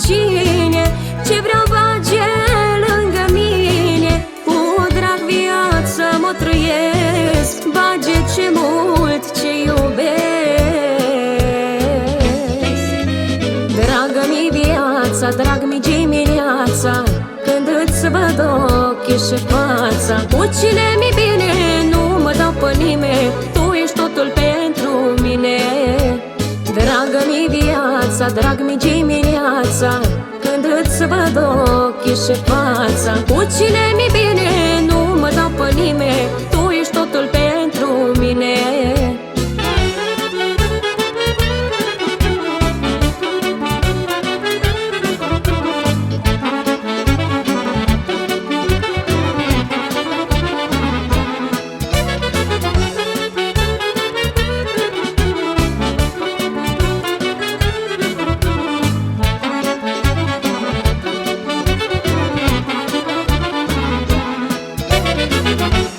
cine ce vreau bage lângă mine. Cu drag viața mă trăiesc, bage ce mult ce iubesc. Dragă-mi viața, drag-mi dimineața, când îți văd ochii și fața. Cu cine mi bine nu mă dau pe nimeni, tu ești totul pentru mine. Dragă-mi viața, drag-mi dimineața, când îți văd ochii și fața. Cu cine mi bine nu mă dau pe nimeni, tu ești totul pentru mine.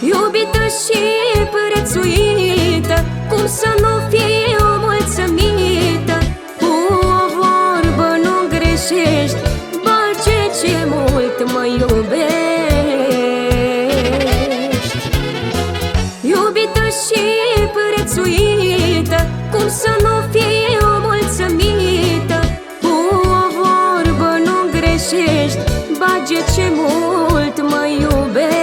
Iubită și prețuită, cum să nu fiu mulțumită? Cu o vorbă nu greșești, bage ce mult mă iubești. Iubită și prețuită, cum să nu fiu mulțumită? Cu o vorbă nu greșești, bage ce mult mă iubești.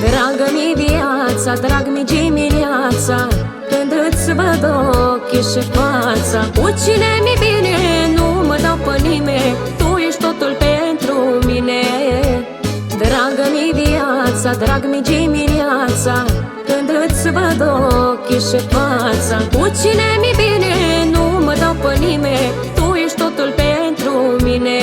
Dragă-mi viața, drag-mi dimineața, când îți văd ochii și fața. Cu cine mi bine nu mă dau pe nimeni, tu ești totul pentru mine. Dragă-mi viața, drag-mi dimineața, când îți văd ochii și fața. Cu cine mi bine nu mă dau pe nimeni, tu ești totul pentru mine.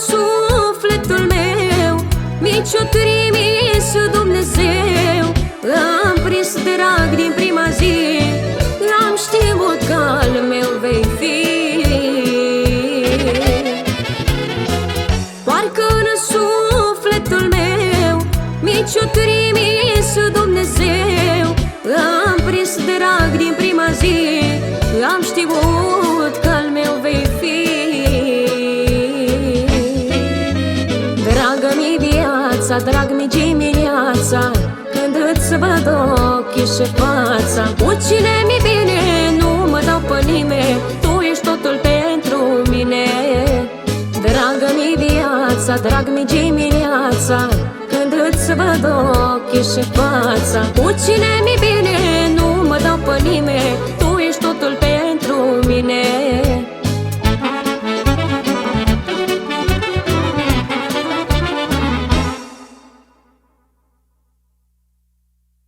Sufletul meu mi-o trimis Dumnezeu. Am prins drag din prima zi, am știut că al meu vei fi. Parcă în sufletul meu mi-o trimis Dumnezeu. Am prins drag din prima zi, am știut că al meu vei fi. Dragă-mi viața, drag-mi dimineața, când îți văd ochii și fața. Cu cine mi bine nu mă dau pe nimeni, tu ești totul pentru mine. Dragă-mi viața, drag-mi dimineața, când îți văd ochii și fața. Cu cine mi bine nu mă dau pe nimeni,